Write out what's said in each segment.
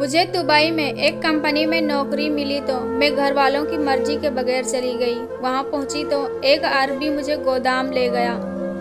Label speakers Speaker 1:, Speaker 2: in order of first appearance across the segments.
Speaker 1: मुझे दुबई में एक कंपनी में नौकरी मिली तो मैं घर वालों की मर्जी के बगैर चली गई। वहां पहुंची तो एक अरबी मुझे गोदाम ले गया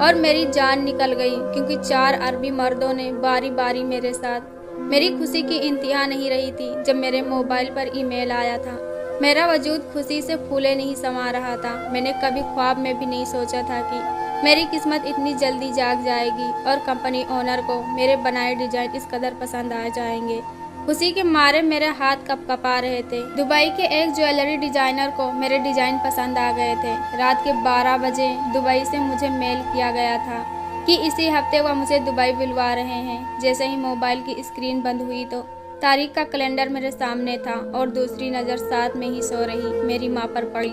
Speaker 1: और मेरी जान निकल गई, क्योंकि 4 अरबी मर्दों ने बारी बारी मेरे साथ। मेरी खुशी की इंतहा नहीं रही थी जब मेरे मोबाइल पर ईमेल आया था। मेरा वजूद खुशी से फूले नहीं समा रहा था। मैंने कभी ख्वाब में भी नहीं सोचा था कि मेरी किस्मत इतनी जल्दी जाग जाएगी और कंपनी ओनर को मेरे बनाए डिजाइन इस कदर पसंद आ जाएंगे। खुशी के मारे मेरे हाथ कपकपा रहे थे। दुबई के एक ज्वेलरी डिजाइनर को मेरे डिजाइन पसंद आ गए थे। रात के 12 बजे दुबई से मुझे मेल किया गया था कि इसी हफ्ते वह मुझे दुबई बुलवा रहे हैं। जैसे ही मोबाइल की स्क्रीन बंद हुई तो तारीख का कैलेंडर मेरे सामने था और दूसरी नज़र साथ में ही सो रही मेरी माँ पर पड़ी।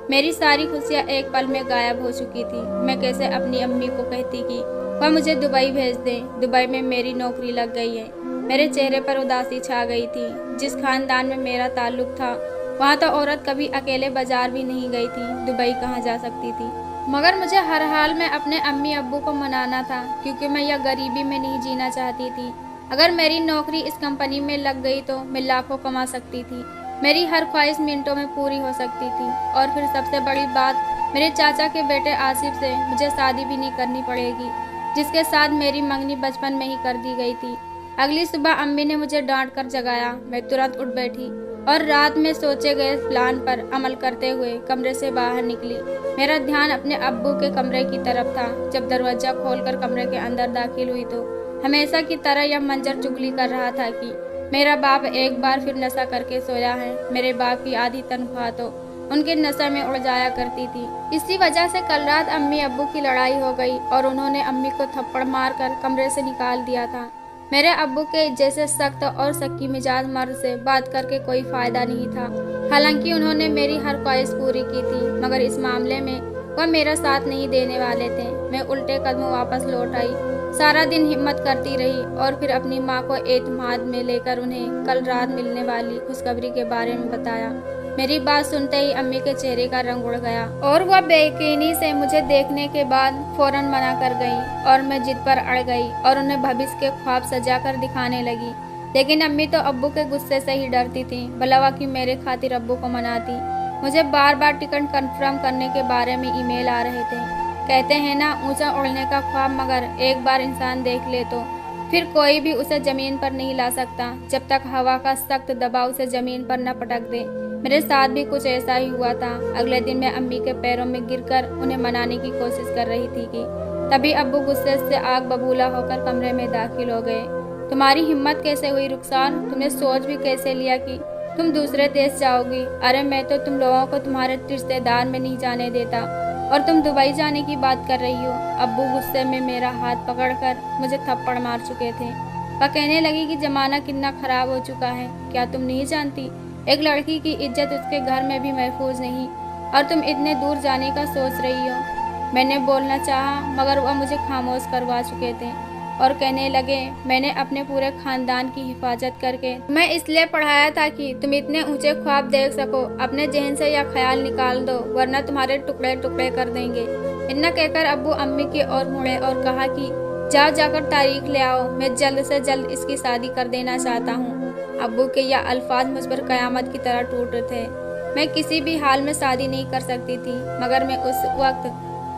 Speaker 1: मेरी सारी खुशियाँ एक पल में गायब हो चुकी थी। मैं कैसे अपनी अम्मी को कहती कि वह मुझे दुबई भेज दें। दुबई में मेरी नौकरी लग गई है। मेरे चेहरे पर उदासी छा गई थी। जिस खानदान में मेरा ताल्लुक था वहाँ तो औरत कभी अकेले बाजार भी नहीं गई थी, दुबई कहाँ जा सकती थी। मगर मुझे हर हाल में अपने अम्मी अब्बू को मनाना था, क्योंकि मैं यह गरीबी में नहीं जीना चाहती थी। अगर मेरी नौकरी इस कंपनी में लग गई तो मैं लाखों कमा सकती थी। मेरी हर ख्वाहिश मिनटों में पूरी हो सकती थी। और फिर सबसे बड़ी बात, मेरे चाचा के बेटे आसिफ से मुझे शादी भी नहीं करनी पड़ेगी, जिसके साथ मेरी मंगनी बचपन में ही कर दी गई थी। अगली सुबह अम्मी ने मुझे डांट कर जगाया। मैं तुरंत उठ बैठी और रात में सोचे गए प्लान पर अमल करते हुए कमरे से बाहर निकली। मेरा ध्यान अपने अब्बू के कमरे की तरफ था। जब दरवाजा खोलकर कमरे के अंदर दाखिल हुई तो हमेशा की तरह यह मंजर चुगली कर रहा था कि मेरा बाप एक बार फिर नशा करके सोया है। मेरे बाप की आधी तनख्वाह तो उनके नशे में उड़ जाया करती थी। इसी वजह से कल रात अम्मी अब्बू की लड़ाई हो गई और उन्होंने अम्मी को थप्पड़ मारकर कमरे से निकाल दिया था। मेरे अब्बू के जैसे सख्त और सक्की मिजाज मर्द से बात करके कोई फायदा नहीं था। हालांकि उन्होंने मेरी हर ख्वाहिश पूरी की थी, मगर इस मामले में वह मेरा साथ नहीं देने वाले थे। मैं उल्टे कदमों वापस लौट आई। सारा दिन हिम्मत करती रही और फिर अपनी माँ को एतमाद में लेकर उन्हें कल रात मिलने वाली खुशखबरी के बारे में बताया। मेरी बात सुनते ही अम्मी के चेहरे का रंग उड़ गया और वह बेयकीनी से मुझे देखने के बाद फौरन मना कर गई और मैं जिद पर अड़ गई और उन्हें भविष्य के ख्वाब सजा कर दिखाने लगी। लेकिन अम्मी तो अब्बू के गुस्से से ही डरती थी, भलावा कि मेरे खातिर अब्बू को मनाती। मुझे बार बार टिकट कंफर्म करने के बारे में ईमेल आ रहे थे। कहते हैं ना, ऊंचा उड़ने का ख्वाब मगर एक बार इंसान देख ले तो फिर कोई भी उसे जमीन पर नहीं ला सकता, जब तक हवा का सख्त दबाव उसे जमीन पर न पटक दे। मेरे साथ भी कुछ ऐसा ही हुआ था। अगले दिन मैं अम्मी के पैरों में गिरकर उन्हें मनाने की कोशिश कर रही थी कि तभी अब्बू गुस्से से आग बबूला होकर कमरे में दाखिल हो गए। तुम्हारी हिम्मत कैसे हुई रुखसार? तुमने सोच भी कैसे लिया कि तुम दूसरे देश जाओगी? अरे मैं तो तुम लोगों को तुम्हारे रिश्तेदार में नहीं जाने देता और तुम दुबई जाने की बात कर रही हो। अब्बू गुस्से में मेरा हाथ पकड़कर मुझे थप्पड़ मार चुके थे। वह कहने लगी कि जमाना कितना खराब हो चुका है। क्या तुम नहीं जानती, एक लड़की की इज्जत उसके घर में भी महफूज नहीं और तुम इतने दूर जाने का सोच रही हो। मैंने बोलना चाहा मगर वह मुझे खामोश करवा चुके थे और कहने लगे, मैंने अपने पूरे खानदान की हिफाजत करके मैं इसलिए पढ़ाया था कि तुम इतने ऊंचे ख्वाब देख सको। अपने जहन से यह ख्याल निकाल दो, वरना तुम्हारे टुकड़े टुकड़े कर देंगे। इतना कहकर अब्बू अम्मी की ओर मुड़े और कहा कि जाओ जाकर तारीख ले आओ, मैं जल्द से जल्द इसकी शादी कर देना चाहता हूँ। अब्बू के यह अल्फाज मुझ पर कयामत की तरह टूट थे। मैं किसी भी हाल में शादी नहीं कर सकती थी, मगर मैं उस वक्त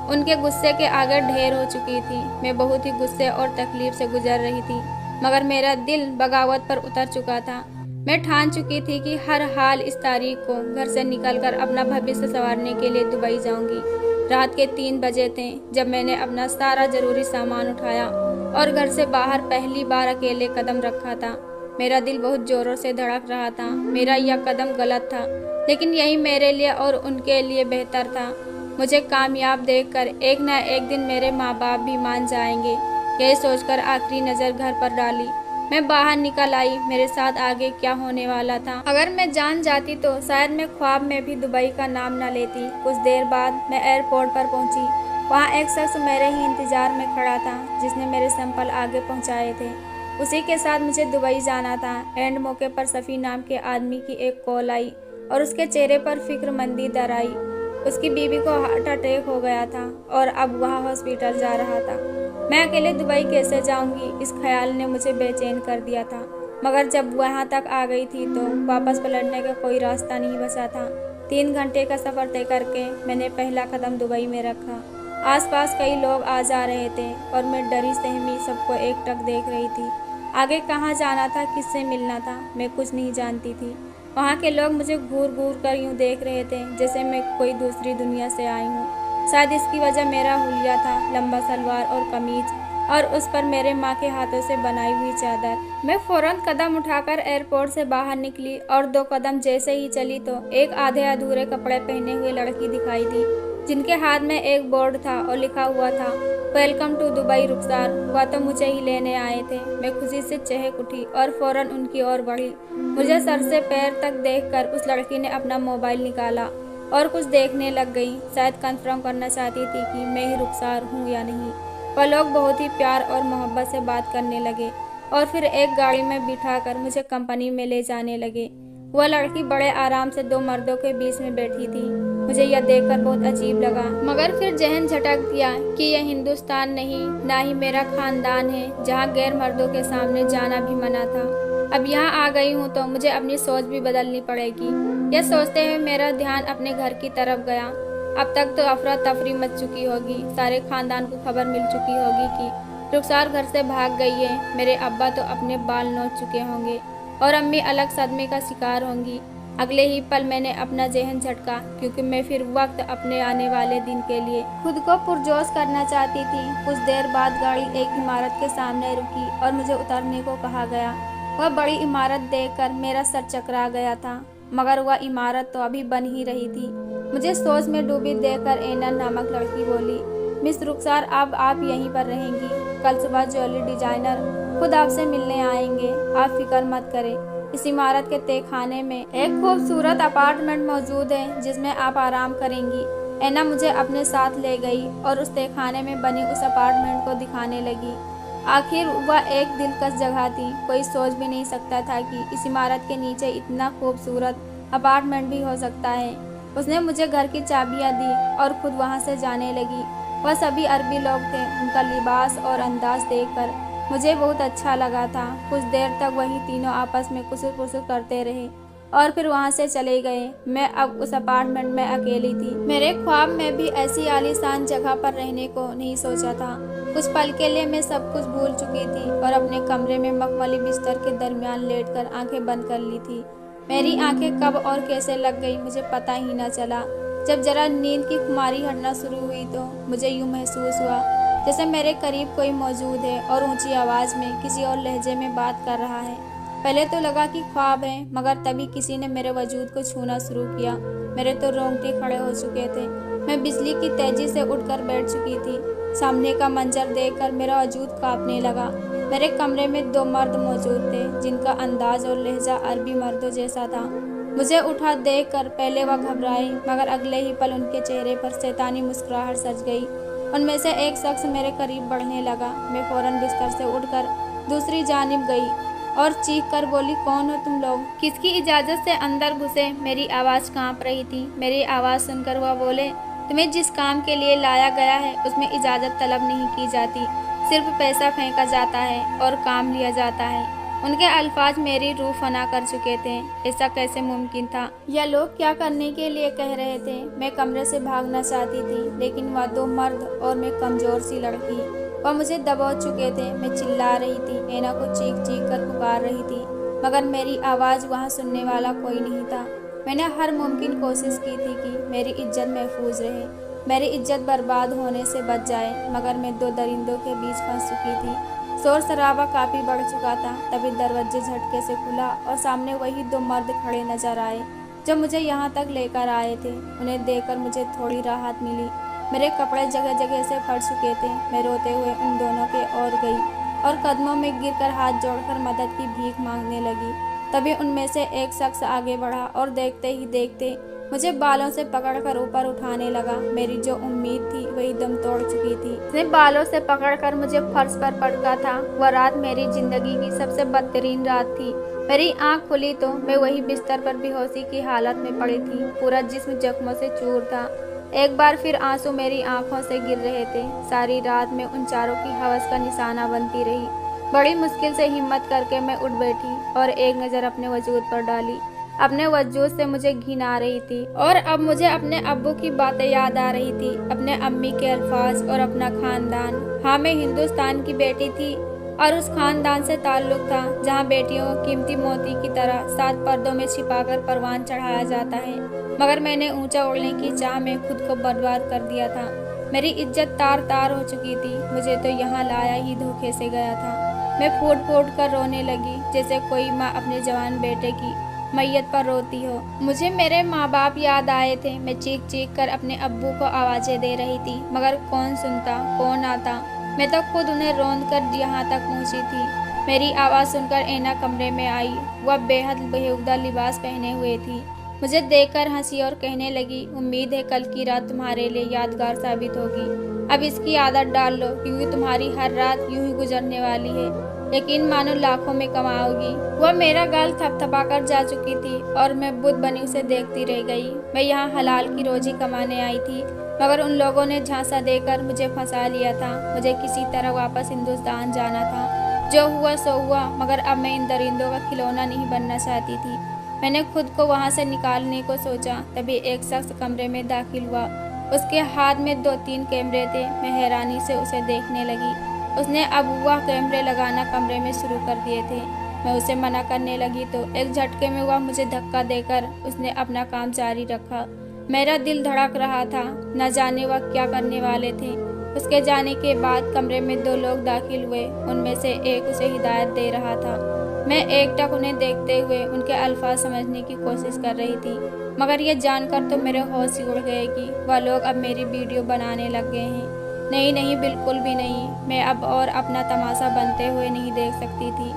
Speaker 1: उनके गुस्से के आगे ढेर हो चुकी थी। मैं बहुत ही गुस्से और तकलीफ से गुजर रही थी, मगर मेरा दिल बगावत पर उतर चुका था। मैं ठान चुकी थी कि हर हाल इस तारीख को घर से निकलकर अपना भविष्य संवारने के लिए दुबई जाऊंगी। रात के 3 बजे थे जब मैंने अपना सारा जरूरी सामान उठाया और घर से बाहर पहली बार अकेले कदम रखा था। मेरा दिल बहुत जोरों से धड़क रहा था। मेरा यह कदम गलत था, लेकिन यही मेरे लिए और उनके लिए बेहतर था। मुझे कामयाब देखकर एक न एक दिन मेरे माँ बाप भी मान जाएंगे। यही सोचकर आखिरी नज़र घर पर डाली, मैं बाहर निकल आई। मेरे साथ आगे क्या होने वाला था अगर मैं जान जाती तो शायद मैं ख्वाब में भी दुबई का नाम न लेती। कुछ देर बाद मैं एयरपोर्ट पर पहुंची। वहाँ एक शख्स मेरे ही इंतजार में खड़ा था, जिसने मेरे सैंपल आगे पहुँचाए थे। उसी के साथ मुझे दुबई जाना था। एंड मौके पर सफ़ी नाम के आदमी की एक कॉल आई और उसके चेहरे पर फिक्रमंदी दर आई। उसकी बीवी को हार्ट अटैक हो गया था और अब वह हॉस्पिटल जा रहा था। मैं अकेले दुबई कैसे जाऊंगी, इस ख्याल ने मुझे बेचैन कर दिया था। मगर जब वहाँ तक आ गई थी तो वापस पलटने का कोई रास्ता नहीं बचा था। 3 घंटे का सफ़र तय करके मैंने पहला कदम दुबई में रखा। आसपास कई लोग आ जा रहे थे और मैं डरी सहमी सबको एकटक देख रही थी। आगे कहाँ जाना था, किससे मिलना था, मैं कुछ नहीं जानती थी। वहाँ के लोग मुझे घूर घूर कर यूँ देख रहे थे जैसे मैं कोई दूसरी दुनिया से आई हूँ। शायद इसकी वजह मेरा हुलिया था, लंबा सलवार और कमीज और उस पर मेरे माँ के हाथों से बनाई हुई चादर। मैं फौरन कदम उठाकर एयरपोर्ट से बाहर निकली और 2 कदम जैसे ही चली तो एक आधे अधूरे कपड़े पहने हुए लड़की दिखाई दी, जिनके हाथ में एक बोर्ड था और लिखा हुआ था वेलकम टू दुबई रुखसार। वह तो मुझे ही लेने आए थे। मैं खुशी से चहक उठी और फौरन उनकी ओर बढ़ी। मुझे सर से पैर तक देखकर उस लड़की ने अपना मोबाइल निकाला और कुछ देखने लग गई। शायद कंफर्म करना चाहती थी कि मैं ही रुखसार हूँ या नहीं। वह लोग बहुत ही प्यार और मोहब्बत से बात करने लगे और फिर एक गाड़ी में बिठाकर मुझे कंपनी में ले जाने लगे। वह लड़की बड़े आराम से 2 मर्दों के बीच में बैठी थी। मुझे यह देखकर बहुत अजीब लगा, मगर फिर जहन झटक दिया कि यह हिंदुस्तान नहीं, ना ही मेरा खानदान है जहाँ गैर मर्दों के सामने जाना भी मना था। अब यहाँ आ गई हूँ तो मुझे अपनी सोच भी बदलनी पड़ेगी। यह सोचते हुए मेरा ध्यान अपने घर की तरफ गया। अब तक तो अफरा तफरी मच चुकी होगी, सारे खानदान को खबर मिल चुकी होगी कि रुखसार घर से भाग गई है। मेरे अब्बा तो अपने बाल नोच चुके होंगे और अम्मी अलग सदमे का शिकार होंगी। अगले ही पल मैंने अपना जहन झटका, क्योंकि मैं फिर वक्त अपने आने वाले दिन के लिए खुद को पुरजोश करना चाहती थी। कुछ देर बाद गाड़ी एक इमारत के सामने रुकी और मुझे उतरने को कहा गया। वह बड़ी इमारत देखकर मेरा सर चकरा गया था, मगर वह इमारत तो अभी बन ही रही थी। मुझे सोच में डूबी देखकर एना नामक लड़की बोली, मिस रुखसार, अब आप यहीं पर रहेंगी। कल सुबह ज्वेलरी डिजाइनर खुद आपसे मिलने आएंगे। आप फिक्र मत करें। इस इमारत के तहखाने में एक खूबसूरत अपार्टमेंट मौजूद है जिसमें आप आराम करेंगी। एना मुझे अपने साथ ले गई और उस तहखाने में बनी उस अपार्टमेंट को दिखाने लगी। आखिर वह एक दिलकश जगह थी। कोई सोच भी नहीं सकता था कि इस इमारत के नीचे इतना खूबसूरत अपार्टमेंट भी हो सकता है। उसने मुझे घर की चाबियां दी और खुद वहां से जाने लगी। वह सभी अरबी लोग थे। उनका लिबास और अंदाज देखकर मुझे बहुत अच्छा लगा था। कुछ देर तक वही तीनों आपस में कुसुर पुसुर करते रहे और फिर वहां से चले गए। मैं अब उस अपार्टमेंट में अकेली थी। मेरे ख्वाब में भी ऐसी आलीशान जगह पर रहने को नहीं सोचा था। कुछ पल के लिए मैं सब कुछ भूल चुकी थी और अपने कमरे में मखमली बिस्तर के दरमियान लेटकर आंखें बंद कर ली थी। मेरी आंखें कब और कैसे लग गई मुझे पता ही न चला। जब जरा नींद की खुमारी हटना शुरू हुई तो मुझे यूं महसूस हुआ जैसे मेरे करीब कोई मौजूद है और ऊंची आवाज़ में किसी और लहजे में बात कर रहा है। पहले तो लगा कि ख्वाब है, मगर तभी किसी ने मेरे वजूद को छूना शुरू किया। मेरे तो रोंगटे खड़े हो चुके थे। मैं बिजली की तेजी से उठकर बैठ चुकी थी। सामने का मंजर देखकर मेरा वजूद कांपने लगा। मेरे कमरे में 2 मर्द मौजूद थे जिनका अंदाज और लहजा अरबी मर्दों जैसा था। मुझे उठा देखकर पहले वह घबराए, मगर अगले ही पल उनके चेहरे पर शैतानी मुस्कुराहट सज गई। उनमें से एक शख्स मेरे करीब बढ़ने लगा। मैं फौरन बिस्तर से उठकर दूसरी जानिब गई और चीख कर बोली, कौन हो तुम लोग? किसकी इजाज़त से अंदर घुसे? मेरी आवाज़ कांप रही थी। मेरी आवाज़ सुनकर वह बोले, तुम्हें जिस काम के लिए लाया गया है उसमें इजाज़त तलब नहीं की जाती, सिर्फ पैसा फेंका जाता है और काम लिया जाता है। उनके अल्फाज मेरी रूह फना कर चुके थे। ऐसा कैसे मुमकिन था? यह लोग क्या करने के लिए कह रहे थे? मैं कमरे से भागना चाहती थी, लेकिन वह 2 मर्द और मैं कमज़ोर सी लड़की, वह मुझे दबोच चुके थे। मैं चिल्ला रही थी, एना को चीख चीख कर पुकार रही थी, मगर मेरी आवाज़ वहाँ सुनने वाला कोई नहीं था। मैंने हर मुमकिन कोशिश की थी कि मेरी इज्जत महफूज रहे, मेरी इज्जत बर्बाद होने से बच जाए, मगर मैं 2 दरिंदों के बीच फंस चुकी थी। शोर शराबा काफ़ी बढ़ चुका था। तभी दरवाजे झटके से खुला और सामने वही 2 मर्द खड़े नजर आए जो मुझे यहाँ तक लेकर आए थे। उन्हें देखकर मुझे थोड़ी राहत मिली। मेरे कपड़े जगह जगह से फट चुके थे। मैं रोते हुए उन दोनों के ओर गई और कदमों में गिरकर हाथ जोड़कर मदद की भीख मांगने लगी। तभी उनमें से एक शख्स आगे बढ़ा और देखते ही देखते मुझे बालों से पकड़कर ऊपर उठाने लगा। मेरी जो उम्मीद थी वही दम तोड़ चुकी थी। उसने बालों से पकड़कर मुझे फर्श पर पटका था। वह रात मेरी जिंदगी की सबसे बदतरीन रात थी। मेरी आंख खुली तो मैं वही बिस्तर पर बेहोशी की हालत में पड़ी थी। पूरा जिस्म जख्मों से चूर था। एक बार फिर आंसू मेरी आंखों से गिर रहे थे। सारी रात मैं उन चारों की हवस का निशाना बनती रही। बड़ी मुश्किल से हिम्मत करके मैं उठ बैठी और एक नज़र अपने वजूद पर डाली। अपने वजूद से मुझे घिन आ रही थी और अब मुझे अपने अब्बू की बातें याद आ रही थी, अपने अम्मी के अल्फाज और अपना खानदान। हाँ, मैं हिंदुस्तान की बेटी थी और उस खानदान से ताल्लुक था जहाँ बेटियों को कीमती मोती की तरह 7 पर्दों में छिपाकर परवान चढ़ाया जाता है। मगर मैंने ऊंचा उड़ने की चाह में खुद को बर्बाद कर दिया था। मेरी इज्जत तार तार हो चुकी थी। मुझे तो यहाँ लाया ही धोखे से गया था। मैं फूट फूट कर रोने लगी, जैसे कोई माँ अपने जवान बेटे की मैयत पर रोती हो। मुझे मेरे माँ बाप याद आए थे। मैं चीख चीख कर अपने अब्बू को आवाज़ें दे रही थी, मगर कौन सुनता, कौन आता। मैं तो खुद उन्हें रौंद कर यहाँ तक पहुँची थी। मेरी आवाज़ सुनकर ऐना कमरे में आई। वह बेहद बेहुदा लिबास पहने हुए थी। मुझे देखकर हंसी और कहने लगी, उम्मीद है कल की रात तुम्हारे लिए यादगार साबित होगी। अब इसकी आदत डाल लो, क्योंकि तुम्हारी हर रात यूं ही गुजरने वाली है। यकीन मानो लाखों में कमाओगी। वह मेरा गाल थपथपा कर जा चुकी थी और मैं बुद्ध बनी उसे देखती रह गई। मैं यहाँ हलाल की रोजी कमाने आई थी, मगर उन लोगों ने झांसा देकर मुझे फंसा लिया था। मुझे किसी तरह वापस हिंदुस्तान जाना था। जो हुआ सो हुआ, मगर अब मैं इन दरिंदों का खिलौना नहीं बनना चाहती थी। मैंने खुद को वहाँ से निकालने को सोचा, तभी एक शख्स कमरे में दाखिल हुआ। उसके हाथ में 2-3 कैमरे थे। मैं हैरानी से उसे देखने लगी। उसने अब वह कैमरे लगाना कमरे में शुरू कर दिए थे। मैं उसे मना करने लगी तो एक झटके में वह मुझे धक्का देकर उसने अपना काम जारी रखा। मेरा दिल धड़क रहा था, न जाने वह क्या करने वाले थे। उसके जाने के बाद कमरे में 2 लोग दाखिल हुए। उनमें से एक उसे हिदायत दे रहा था। मैं एकटक उन्हें देखते हुए उनके अल्फाज समझने की कोशिश कर रही थी, मगर यह जानकर तो मेरे होश ही उड़ गए कि वह लोग अब मेरी वीडियो बनाने लग गए हैं। नहीं नहीं, बिल्कुल भी नहीं। मैं अब और अपना तमाशा बनते हुए नहीं देख सकती थी।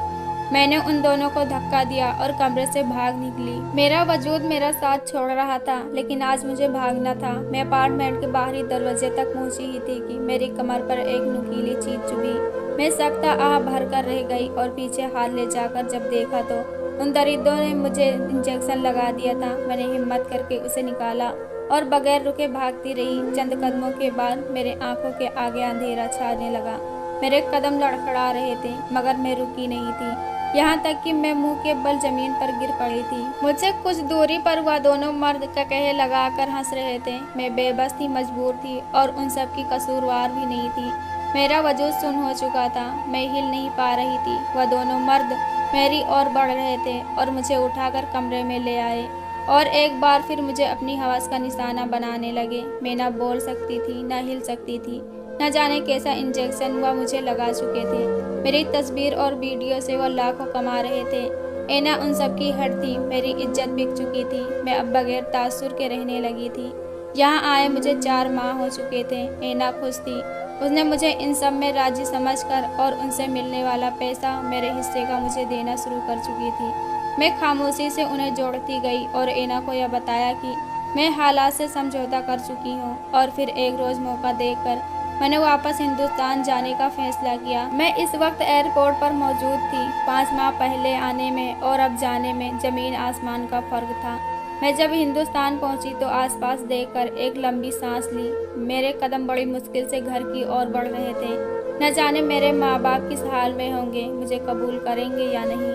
Speaker 1: मैंने उन दोनों को धक्का दिया और कमरे से भाग निकली। मेरा वजूद मेरा साथ छोड़ रहा था, लेकिन आज मुझे भागना था। मैं अपार्टमेंट के बाहरी दरवाजे तक पहुंची ही थी कि मेरी कमर पर एक नुकीली चीज चुभी। मैं सख्ता आह भर कर रह गई और पीछे हाथ ले जाकर जब देखा तो उन दरिंदों ने मुझे इंजेक्शन लगा दिया था। मैंने हिम्मत करके उसे निकाला और बगैर रुके भागती रही। चंद कदमों के बाद मेरे आंखों के आगे अंधेरा छाने लगा। मेरे कदम लड़खड़ा रहे थे, मगर मैं रुकी नहीं थी। यहाँ तक कि मैं मुंह के बल जमीन पर गिर पड़ी थी। मुझसे कुछ दूरी पर वह दोनों मर्द ककहे लगाकर हंस रहे थे। मैं बेबस थी, मजबूर थी और उन सब की कसूरवार भी नहीं थी। मेरा वजूद सुन्न हो चुका था। मैं हिल नहीं पा रही थी। वह दोनों मर्द मेरी ओर बढ़ रहे थे और मुझे उठाकर कमरे में ले आए और एक बार फिर मुझे अपनी हवस का निशाना बनाने लगे। मैं न बोल सकती थी, न हिल सकती थी। न जाने कैसा इंजेक्शन वह मुझे लगा चुके थे। मेरी तस्वीर और वीडियो से वह लाखों कमा रहे थे। ऐना उन सब की हट थी। मेरी इज्जत बिक चुकी थी। मैं अब बगैर तासुर के रहने लगी थी। यहाँ आए मुझे 4 माह हो चुके थे। ऐना खुश थी। उसने मुझे इन सब में राजी समझकर और उनसे मिलने वाला पैसा मेरे हिस्से का मुझे देना शुरू कर चुकी थी। मैं खामोशी से उन्हें जोड़ती गई और ऐना को यह बताया कि मैं हालात से समझौता कर चुकी हूँ। और फिर एक रोज़ मौका देखकर मैंने वापस हिंदुस्तान जाने का फैसला किया। मैं इस वक्त एयरपोर्ट पर मौजूद थी। 5 माह पहले आने में और अब जाने में ज़मीन आसमान का फ़र्क था। मैं जब हिंदुस्तान पहुंची तो आसपास देखकर एक लंबी सांस ली। मेरे कदम बड़ी मुश्किल से घर की ओर बढ़ रहे थे। न जाने मेरे माँ बाप किस हाल में होंगे, मुझे कबूल करेंगे या नहीं,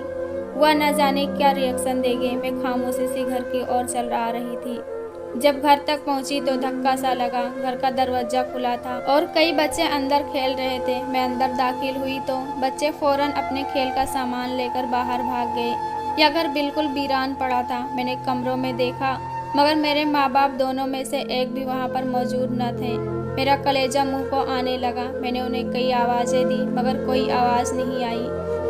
Speaker 1: वह न जाने क्या रिएक्शन देंगे। मैं खामोशी से घर की ओर चल रही थी। जब घर तक पहुंची तो धक्का सा लगा। घर का दरवाजा खुला था और कई बच्चे अंदर खेल रहे थे। मैं अंदर दाखिल हुई तो बच्चे फौरन अपने खेल का सामान लेकर बाहर भाग गए। यह घर बिल्कुल वीरान पड़ा था। मैंने कमरों में देखा, मगर मेरे माँ बाप दोनों में से एक भी वहाँ पर मौजूद न थे। मेरा कलेजा मुंह को आने लगा। मैंने उन्हें कई आवाज़ें दी, मगर कोई आवाज़ नहीं आई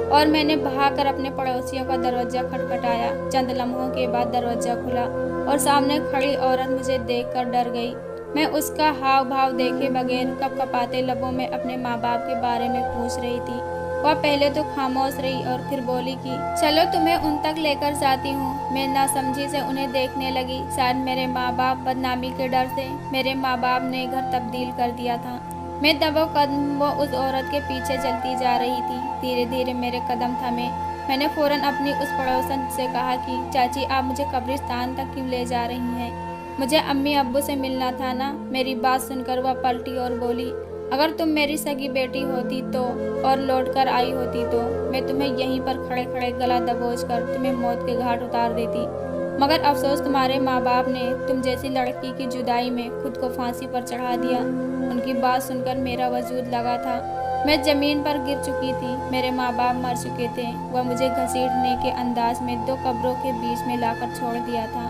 Speaker 1: और मैंने भागकर अपने पड़ोसियों का दरवाज़ा खटखटाया। चंद लम्हों के बाद दरवाज़ा खुला और सामने खड़ी औरत मुझे देखकर डर गई। मैं उसका हाव भाव देखे बगैर कपकपाते लबों में अपने माँ बाप के बारे में पूछ रही थी। वह पहले तो खामोश रही और फिर बोली कि चलो तुम्हें उन तक लेकर जाती हूँ। मैं नासमझी से उन्हें देखने लगी। शायद मेरे माँ बाप बदनामी के डर से मेरे माँ बाप ने घर तब्दील कर दिया था। मैं दबो कदम उस औरत के पीछे चलती जा रही थी। धीरे धीरे मेरे कदम थमे। मैंने फौरन अपनी उस पड़ोसन से कहा कि चाची, आप मुझे कब्रिस्तान तक क्यों ले जा रही हैं? मुझे अम्मी अब्बू से मिलना था ना। मेरी बात सुनकर वह पलटी और बोली, अगर तुम मेरी सगी बेटी होती तो और लौट कर आई होती तो मैं तुम्हें यहीं पर खड़े खड़े गला दबोच कर तुम्हें मौत के घाट उतार देती। मगर अफसोस तुम्हारे माँ बाप ने तुम जैसी लड़की की जुदाई में खुद को फांसी पर चढ़ा दिया। उनकी बात सुनकर मेरा वजूद लगा था। मैं जमीन पर गिर चुकी थी। मेरे माँ बाप मर चुके थे। वह मुझे घसीटने के अंदाज में 2 कब्रों के बीच में लाकर छोड़ दिया था,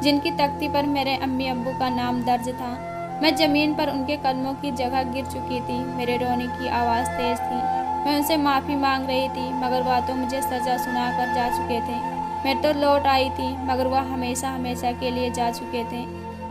Speaker 1: जिनकी तख्ती पर मेरे अम्मी अब्बू का नाम दर्ज था। मैं जमीन पर उनके कदमों की जगह गिर चुकी थी। मेरे रोने की आवाज़ तेज थी। मैं उनसे माफ़ी मांग रही थी, मगर वह तो मुझे सज़ा सुनाकर जा चुके थे। मैं तो लौट आई थी, मगर वह हमेशा हमेशा के लिए जा चुके थे।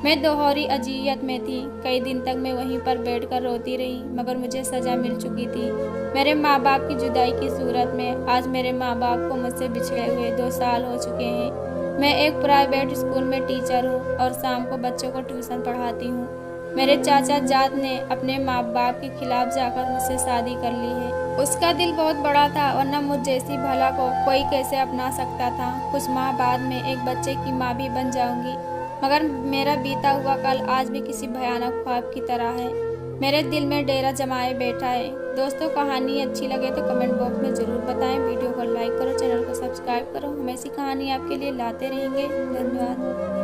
Speaker 1: मैं दोहरी अजियत में थी। कई दिन तक मैं वहीं पर बैठकर रोती रही, मगर मुझे सज़ा मिल चुकी थी। मेरे माँ बाप की जुदाई की सूरत में आज मेरे माँ बाप को मुझसे बिछड़े हुए 2 साल हो चुके हैं। मैं एक प्राइवेट स्कूल में टीचर हूँ और शाम को बच्चों को ट्यूशन पढ़ाती हूँ। मेरे चाचा जात ने अपने माँ बाप के खिलाफ जाकर मुझसे शादी कर ली है। उसका दिल बहुत बड़ा था, वरना मुझ जैसी भला को कोई कैसे अपना सकता था। कुछ माह बाद में एक बच्चे की माँ भी बन जाऊंगी, मगर मेरा बीता हुआ कल आज भी किसी भयानक ख्वाब की तरह है। मेरे दिल में डेरा जमाए बैठा है। दोस्तों, कहानी अच्छी लगे तो कमेंट बॉक्स में ज़रूर बताएं। वीडियो को लाइक करो, चैनल को सब्सक्राइब करो। हम ऐसी कहानी आपके लिए लाते रहेंगे। धन्यवाद।